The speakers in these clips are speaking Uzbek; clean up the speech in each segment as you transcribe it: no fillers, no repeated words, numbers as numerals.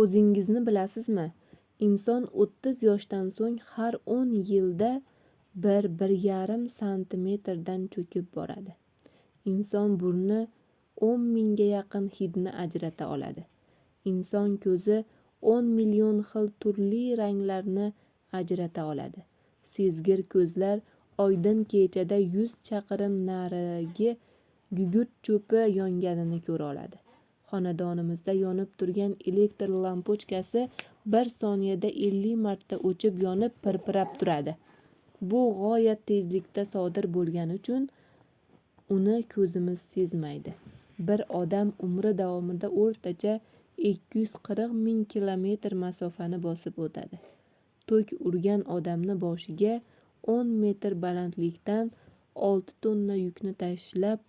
O'zingizni bilasizmi? Inson 30 yoshdan so'ng har 10 yilda 1-1,5 santimetrdan cho'kib boradi. Inson burni 10 mingga yaqin hidni ajrata oladi. Inson ko'zi 10 million xil turli ranglarni ajrata oladi. Sezgir ko'zlar oydin kechada 100 chaqirim narigi gugurt cho'pi yonganini ko'ra oladi. Xonadonimizda yonib turgan elektr lampochkasi bir soniyada 50 marta o'chib yonib pirpirab turadi. Bu g'oyat tezlikda sodir bo'lgani uchun uni ko'zimiz sezmaydi. Bir odam umri davomida o'rtacha 240 ming kilometr masofani bosib o'tadi. Tok urgan odamni boshiga 10 metr balandlikdan 6 tonna yukni tashlab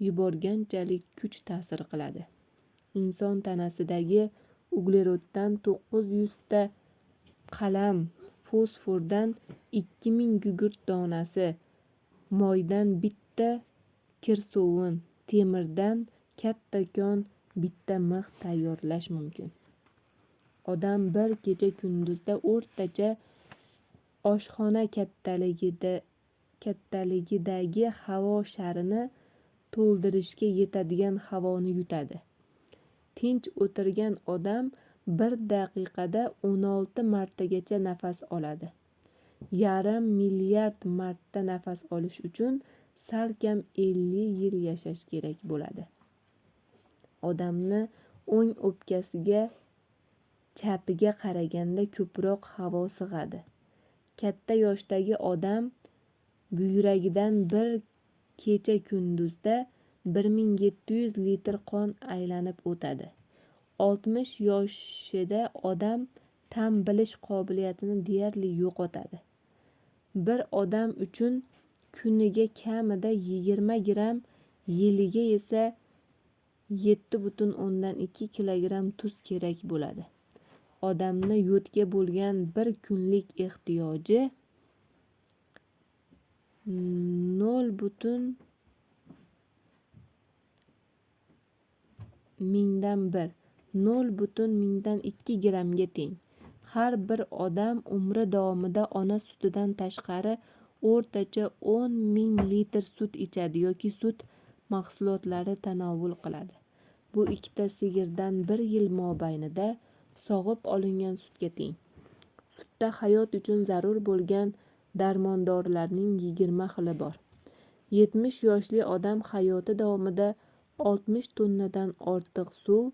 yuborganchalik kuch ta'sir qiladi. Inson tanasidagi ugleroddan 900 ta qalam, fosfordan 2000 gugurt donasi, moydan bitta kirsovun, temirdan kattakon bitta mix tayyorlash mumkin. Odam bir kecha kunduzda o'rtacha oshxona kattaligidagi havo sharini to'ldirishga yetadigan havoni yutadi. Tinch o'tirgan odam bir daqiqada 16 martagacha nafas oladi. Yarim milliard marta nafas olish uchun salkam 50 yil yashash kerak bo'ladi. Odamni o'ng o'pkasiga chapiga qaraganda ko'proq havo sig'adi. Katta yoshdagi odam buyragidan bir kecha kunduzda 1700 litr qon aylanib o'tadi. 60 yoshida odam tam bilish qobiliyatini deyarli yo'qotadi. Bir odam uchun kuniga kamida 20 gram, yiliga esa 7,2 kilogramm tuz kerak bo'ladi. Odamni yodga bo'lgan bir kunlik ehtiyoji 0,02 grammga teng. Har bir odam umri davomida ona sutidan tashqari o'rtacha 10 ming litr sut ichadi yoki sut mahsulotlari tanovul qiladi. Bu ikkita sigirdan bir yil mobaynida sog'ib olingan sutga teng. Sutda hayot uchun zarur bo'lgan darmondorlarning 20 xili bor. 70 yoshli odam hayoti davomida 60 tonnadan ortiq suv,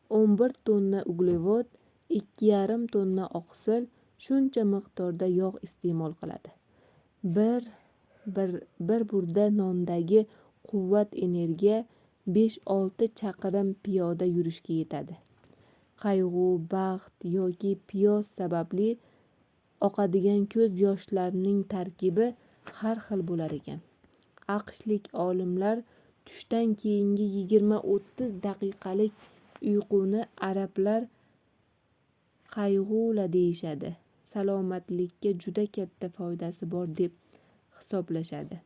11 tonna uglevod, 2,5 tonna oqsil, shuncha miqdorda yog' iste'mol qiladi. Bir burda nondagi quvvat energiya 5-6 chaqirim piyoda yurishga yetadi. Qayg'u, baxt yoki piyoz sababli oqadigan ko'z yoshlarining tarkibi har xil bo'lar ekan. AQShlik olimlar tushdan keyingi 20-30 daqiqalik uyquni arablar qayg'ula deyishadi. Salomatlikka juda katta foydasi bor deb hisoblashadi.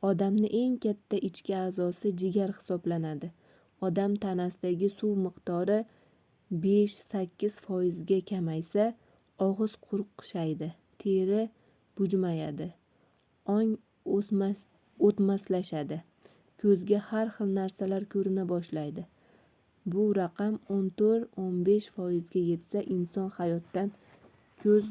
Odamning eng katta ichki a'zosi jigar hisoblanadi. Odam tanasidagi suv miqdori 5-8% ga kamaysa, og'iz quruqshaydi, teri bujmayadi, ong o'tmaslashadi, ko'zga har xil narsalar ko'rina boshlaydi. Bu raqam 14-15% ga yetsa, inson hayotdan ko'z